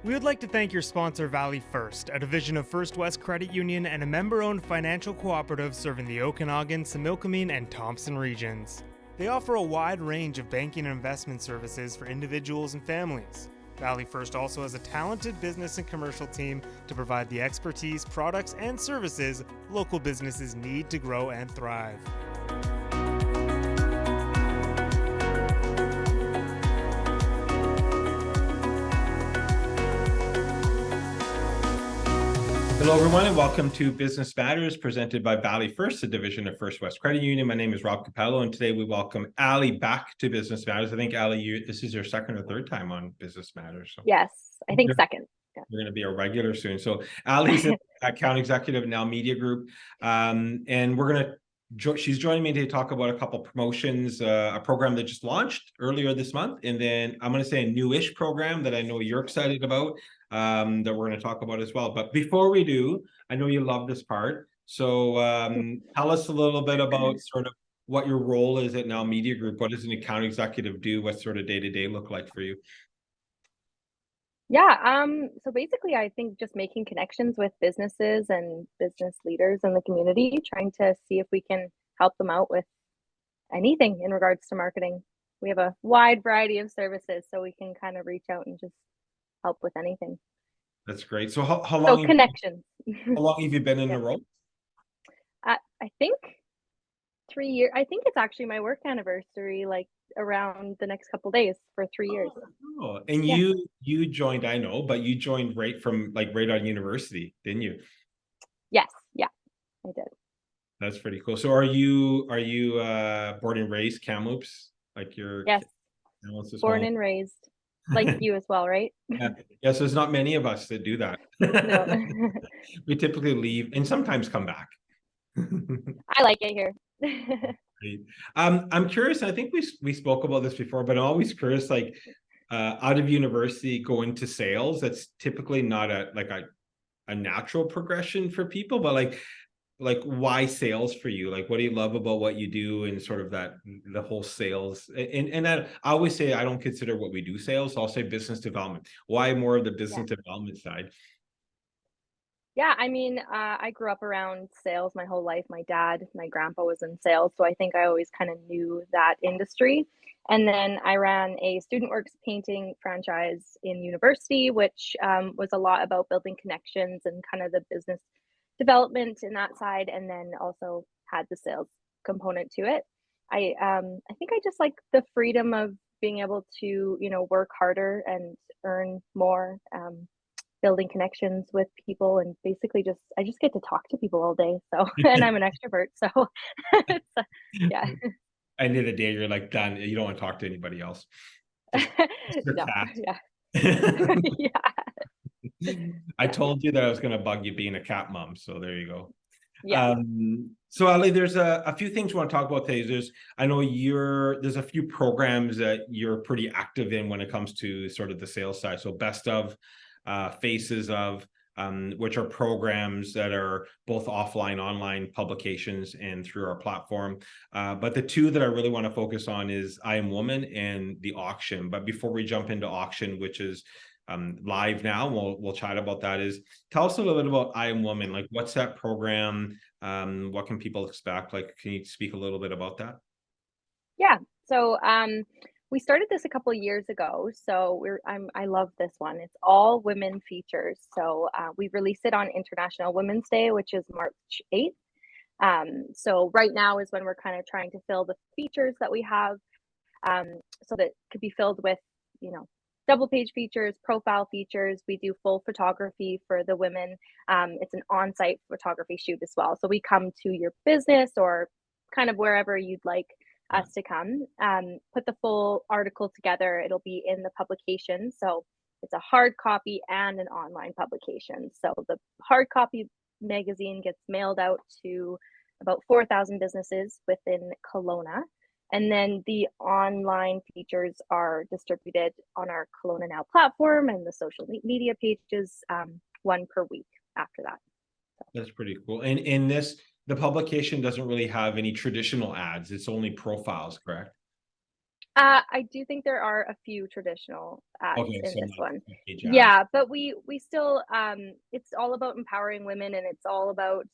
We would like to thank your sponsor, Valley First, a division of First West Credit Union and a member-owned financial cooperative serving the Okanagan, Similkameen, and Thompson regions. They offer a wide range of banking and investment services for individuals and families. Valley First also has a talented business and commercial team to provide the expertise, products, and services local businesses need to grow and thrive. Hello, everyone, and welcome to Business Matters, presented by Valley First, a division of First West Credit Union. My name is Rob Capello, and today we welcome Allie back to Business Matters. I think, Allie, this is your second or third time on Business Matters. So yes, I think second. Yeah. You're going to be a regular soon. So Allie's an account executive at NowMediaGroup, and we're going to she's joining me to talk about a couple promotions, a program that just launched earlier this month, and then I'm going to say a newish program that I know you're excited about, that we're going to talk about as well. But before we do, I know you love this part, so tell us a little bit about sort of what your role is at NowMediaGroup. What does an account executive do? What sort of day-to-day look like for you? Yeah, so basically I think just making connections with businesses and business leaders in the community, trying to see if we can help them out with anything in regards to marketing. We have a wide variety of services, so we can kind of reach out and just help with anything. That's great. So how long connections. How long have you been in the role? I think 3 years. I think it's actually my work anniversary, like around the next couple days for 3 years. Oh, and yeah. you joined, I know, but you joined right out of university, didn't you? Yes, yeah, I did. That's pretty cool. So are you born and raised Kamloops? Like your yes, born and raised, like you as well, right? Yeah, so there's not many of us that do that. No. We typically leave and sometimes come back. I like it here. I'm curious. I think we spoke about this before, but I'm always curious. Like, out of university, going to sales. That's typically not a natural progression for people. But like why sales for you? Like, what do you love about what you do, and sort of the whole sales? And I always say I don't consider what we do sales. So I'll say business development. Why more of the business development side? Yeah, I mean, I grew up around sales my whole life. My dad, my grandpa was in sales, so I think I always kind of knew that industry. And then I ran a student works painting franchise in university, which was a lot about building connections and kind of the business development in that side, and then also had the sales component to it. I think I just like the freedom of being able to, work harder and earn more. Building connections with people, and basically I just get to talk to people all day. So, and I'm an extrovert, so yeah. End of the day, you're like done. You don't want to talk to anybody else. No, yeah. Yeah. I told you that I was going to bug you being a cat mom, so there you go. Yeah. So Allie, there's a few things we want to talk about today. I know there's a few programs that you're pretty active in when it comes to sort of the sales side. So best of, faces of, which are programs that are both offline, online publications and through our platform. But the two that I really want to focus on is I Am Woman and the auction. But before we jump into auction, which is live now, we'll chat about that. Tell us a little bit about I Am Woman. Like, what's that program? What can people expect? Like, can you speak a little bit about that? Yeah. So we started this a couple of years ago. So I love this one. It's all women features. So we released it on International Women's Day, which is March 8th. So right now is when we're kind of trying to fill the features that we have, so that could be filled with, double page features, profile features. We do full photography for the women. It's an on-site photography shoot as well. So we come to your business or kind of wherever you'd like us to come, put the full article together. It'll be in the publication. So it's a hard copy and an online publication. So the hard copy magazine gets mailed out to about 4,000 businesses within Kelowna. And then the online features are distributed on our Kelowna Now platform and the social media pages, one per week after that. So. That's pretty cool. And in the publication doesn't really have any traditional ads. It's only profiles, correct? I do think there are a few traditional ads Okay, in so this not one. package ads. Yeah, but we still it's all about empowering women, and it's all about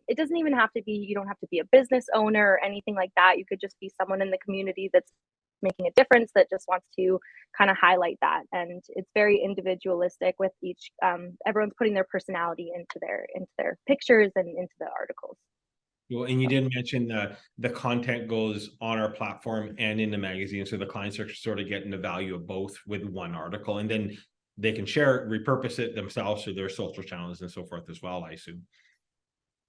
it doesn't even have to be, you don't have to be a business owner or anything like that. You could just be someone in the community that's making a difference, that just wants to kind of highlight that. And it's very individualistic with each everyone's putting their personality into their pictures and into the articles. Well, and you did mention the content goes on our platform and in the magazine, so the clients are sort of getting the value of both with one article, and then they can share it, repurpose it themselves to their social channels and so forth as well, I assume.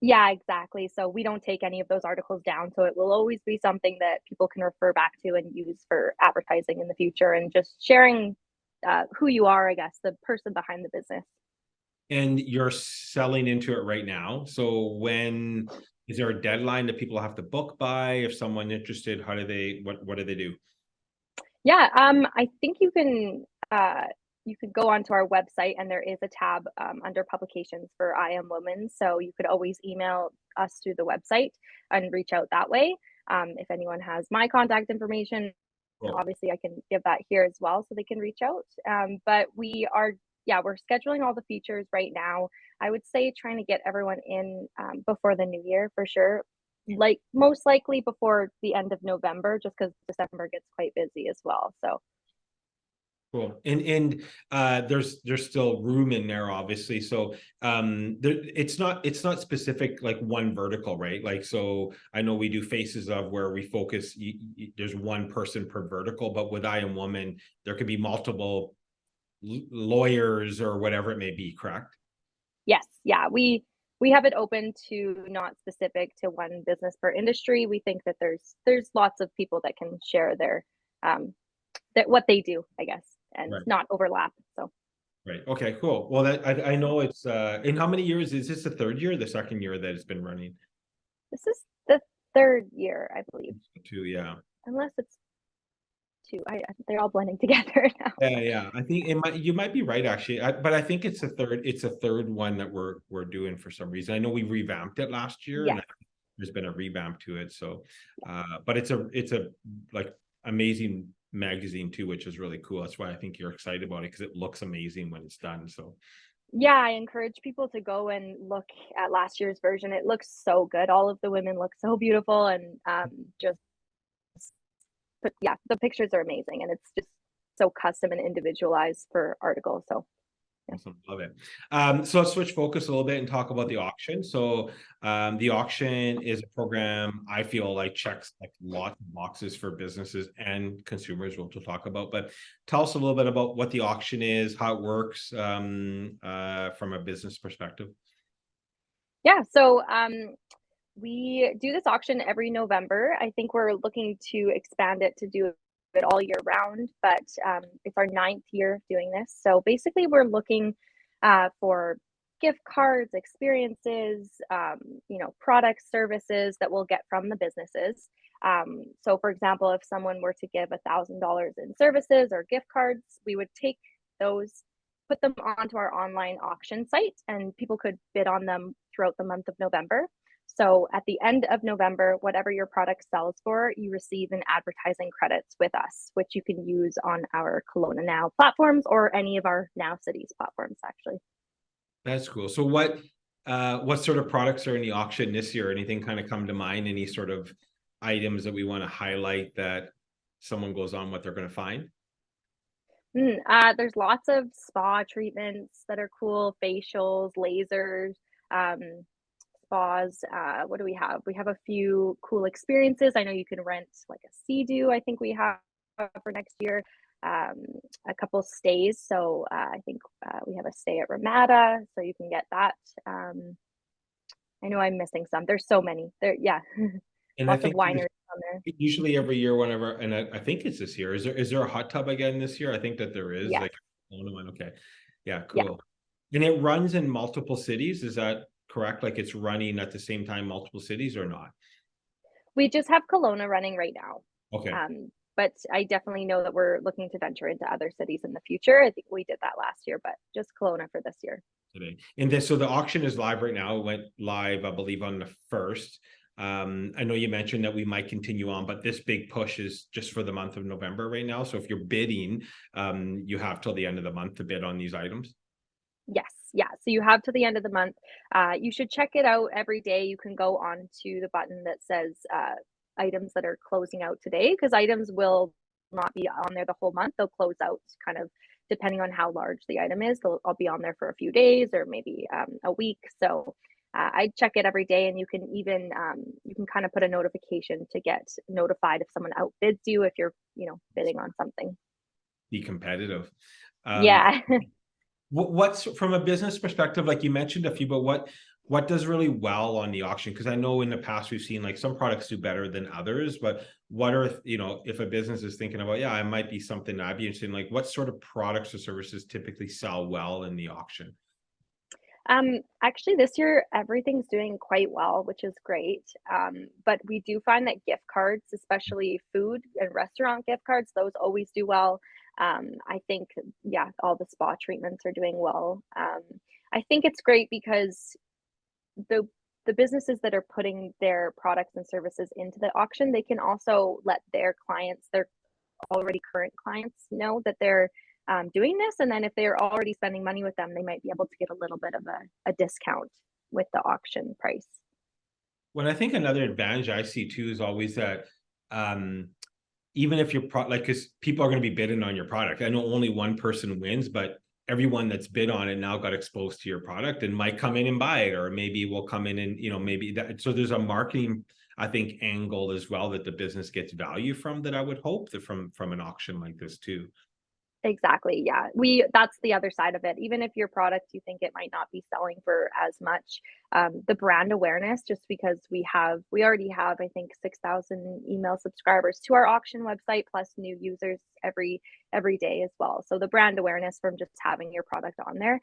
Yeah, exactly. So we don't take any of those articles down. So it will always be something that people can refer back to and use for advertising in the future, and just sharing who you are, I guess, the person behind the business. And you're selling into it right now. So when is there a deadline that people have to book by? If someone interested, how do they what do they do? Yeah, I think you could go onto our website, and there is a tab under publications for I Am Woman. So you could always email us through the website and reach out that way. If anyone has my contact information, Cool. obviously I can give that here as well, so they can reach out. But yeah, we're scheduling all the features right now. I would say trying to get everyone in before the new year for sure. Like most likely before the end of November, just because December gets quite busy as well. So Cool. And there's still room in there, obviously. So it's not specific like one vertical, right? Like, so I know we do faces of where we focus, there's one person per vertical, but with I Am Woman, there could be multiple lawyers or whatever it may be, correct? yes, yeah, we have it open to not specific to one business per industry. We think that there's lots of people that can share their that what they do, I guess, and Right. not overlap. So Right. Okay, cool. Well, that I know it's in how many years is this, the third year or the second year that it's been running? this is the third year, I believe, Two, yeah. unless it's two. They're all blending together now. Yeah. I think you might be right actually. But I think it's a third one that we're doing for some reason. I know we revamped it last year and Yes. there's been a revamp to it. So but it's a like amazing magazine too, which is really cool. That's why I think you're excited about it, because it looks amazing when it's done. So Yeah, I encourage people to go and look at last year's version. It looks so good. All of the women look so beautiful, and just but yeah, the pictures are amazing, and it's just so custom and individualized for articles. So yeah. awesome, love it. So let's switch focus a little bit and talk about the auction. So the auction is a program I feel like checks like lots of boxes for businesses and consumers, which we'll talk about. But tell us a little bit about what the auction is, how it works from a business perspective. Yeah, so we do this auction every November. I think we're looking to expand it to do it all year round, but it's our ninth year of doing this. So basically, we're looking for gift cards, experiences, products, services that we'll get from the businesses. So, for example, if someone were to give $1,000 in services or gift cards, we would take those, put them onto our online auction site, and people could bid on them throughout the month of November. So at the end of November, whatever your product sells for, you receive an advertising credits with us, which you can use on our Kelowna Now platforms or any of our Now Cities platforms, actually. That's cool. So what sort of products are in the auction this year? Anything kind of come to mind? Any sort of items that we want to highlight that someone goes on what they're going to find? There's lots of spa treatments that are cool, facials, lasers, um, spas. What do we have? We have a few cool experiences. I know you can rent like a sea-doo, I think we have for next year. Um, a couple stays. So I think we have a stay at Ramada, so you can get that. I know I'm missing some. There's so many. Yeah, And I lots of think wineries on there. usually every year, whenever, and I think it's this year. Is there a hot tub again this year? I think that there is. Yes, Like, one. Okay, yeah, yeah. cool. And it runs in multiple cities. Is that correct? Like it's running at the same time, multiple cities, or not? We just have Kelowna running right now. Okay. But I definitely know that we're looking to venture into other cities in the future. I think we did that last year, but just Kelowna for this year. Today. And then, so the auction is live right now. It went live, I believe, on the 1st. I know you mentioned that we might continue on, but this big push is just for the month of November right now. So if you're bidding, you have till the end of the month to bid on these items. Yes, yeah. So you have to the end of the month. You should check it out every day. You can go on to the button that says items that are closing out today, because items will not be on there the whole month. They'll close out kind of depending on how large the item is. I'll be on there for a few days or maybe a week. So I check it every day, and you can even you can kind of put a notification to get notified if someone outbids you if you're bidding on something. Be competitive. Yeah. What's from a business perspective, like you mentioned a few, but what does really well on the auction? Because I know in the past we've seen like some products do better than others, but what are, if a business is thinking about, yeah, it might be something I'd be interested in, like what sort of products or services typically sell well in the auction? Actually, this year everything's doing quite well, which is great. But we do find that gift cards, especially food and restaurant gift cards, those always do well. I think, yeah, all the spa treatments are doing well. I think it's great because the the businesses that are putting their products and services into the auction, they can also let their clients, their already current clients, know that they're doing this. And then if they're already spending money with them, they might be able to get a little bit of a discount with the auction price. When I think another advantage I see too is always that even if your like, because people are going to be bidding on your product. I know only one person wins, but everyone that's bid on it now got exposed to your product and might come in and buy it, or maybe will come in and maybe that. So there's a marketing, I think, angle as well that the business gets value from, that I would hope that from an auction like this too. Exactly. Yeah. That's the other side of it. Even if your product you think it might not be selling for as much, the brand awareness, just because we already have, I think, 6,000 email subscribers to our auction website, plus new users every day as well. So the brand awareness from just having your product on there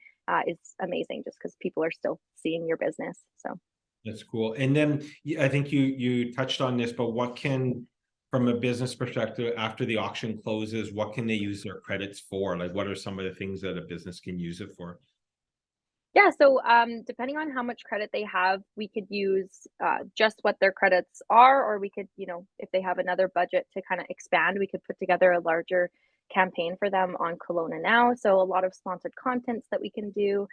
is amazing, just because people are still seeing your business. So That's cool. And then I think you touched on this, but what can, from a business perspective, after the auction closes, what can they use their credits for? Like, what are some of the things that a business can use it for? yeah, so depending on how much credit they have, we could use just what their credits are, or we could, if they have another budget to kind of expand, we could put together a larger campaign for them on Kelowna Now. So a lot of sponsored contents that we can do,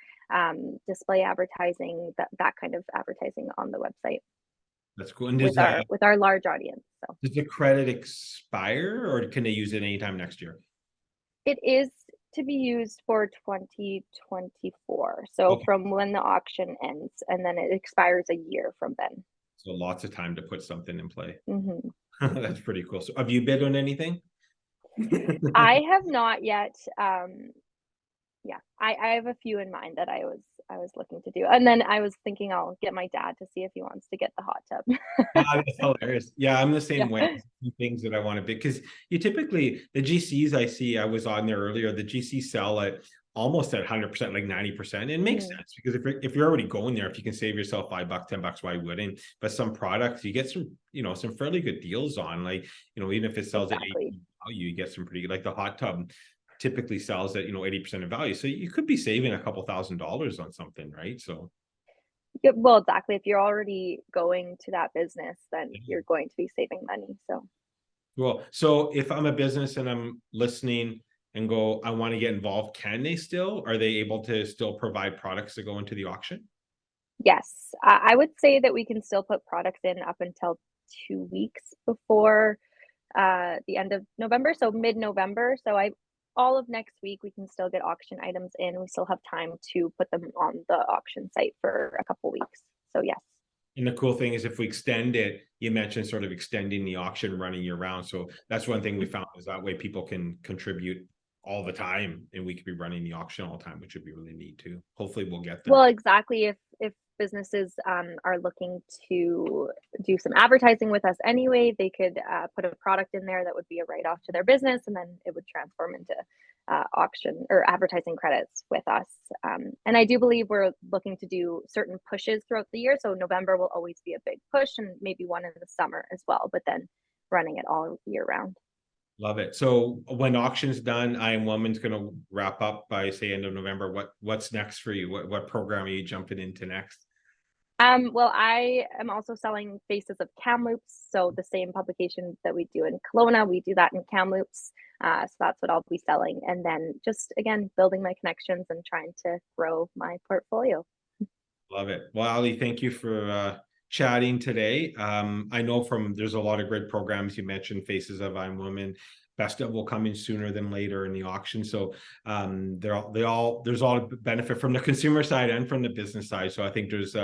display advertising, that kind of advertising on the website That's cool. And with our large audience. So does the credit expire, or can they use it anytime next year? it is to be used for 2024. So Okay. from when the auction ends, and then it expires a year from then. So lots of time to put something in play. Mm-hmm. That's pretty cool. So have you bid on anything? I have not yet. Yeah, I have a few in mind that I was looking to do, and then I was thinking I'll get my dad to see if he wants to get the hot tub. That's hilarious. Yeah, I'm the same way. Yeah. Things that I want to bid, because you typically, the GCs I see, I was on there earlier, the GCs sell at almost at 100%, like 90%. It makes sense, because if you're already going there, if you can save yourself $5, $10, why wouldn't? But some products you get some fairly good deals on, like even if it sells at 80 value, you get some pretty good, like the hot tub typically sells at 80% of value, so you could be saving a couple $1,000s on something, right? So Yeah, well, exactly. If you're already going to that business, then you're going to be saving money. So well, so if I'm a business and I'm listening and go, I want to get involved, are they able to still provide products to go into the auction? yes, I would say that we can still put products in up until 2 weeks before the end of November, so mid-November. So all of next week we can still get auction items in. We still have time to put them on the auction site for a couple weeks. So yes. And the cool thing is, if we extend it, you mentioned sort of extending the auction running year round. So that's one thing we found, is that way people can contribute all the time, and we could be running the auction all the time, which would be really neat too. Hopefully we'll get there. Well, exactly. If businesses are looking to do some advertising with us anyway, they could put a product in there that would be a write-off to their business, and then it would transform into auction or advertising credits with us. And I do believe we're looking to do certain pushes throughout the year. So November will always be a big push, and maybe one in the summer as well, but then running it all year round. Love it. So when auction's done, I Am Woman's going to wrap up by, say, end of November. What's next for you? What program are you jumping into next? Well, I am also selling Faces of Kamloops, so the same publication that we do in Kelowna, we do that in Kamloops. So that's what I'll be selling, and then just again building my connections and trying to grow my portfolio. Love it. Well, Ali, thank you for chatting today. I know there's a lot of great programs you mentioned, Faces of I'm Women. Best of will come in sooner than later in the auction. So there's all benefit from the consumer side and from the business side. So I think there's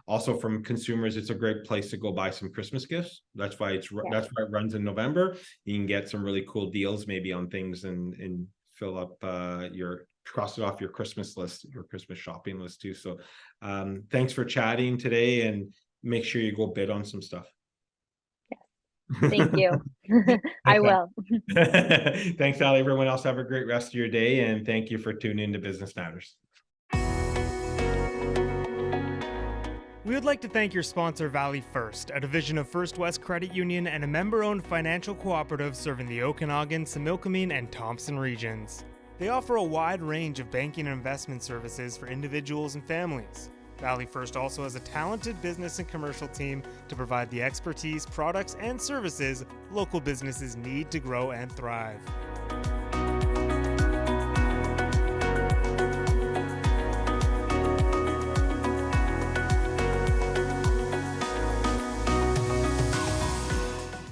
also from consumers, it's a great place to go buy some Christmas gifts. That's why that's why it runs in November. You can get some really cool deals maybe on things and fill up cross it off your Christmas list, your Christmas shopping list too. So thanks for chatting today, and make sure you go bid on some stuff. Thank you. I will. Thanks, Ali. Everyone else, have a great rest of your day, and thank you for tuning into Business Matters. We would like to thank your sponsor, Valley First, a division of First West Credit Union and a member-owned financial cooperative serving the Okanagan, Similkameen, and Thompson regions. They offer a wide range of banking and investment services for individuals and families. Valley First also has a talented business and commercial team to provide the expertise, products, and services local businesses need to grow and thrive.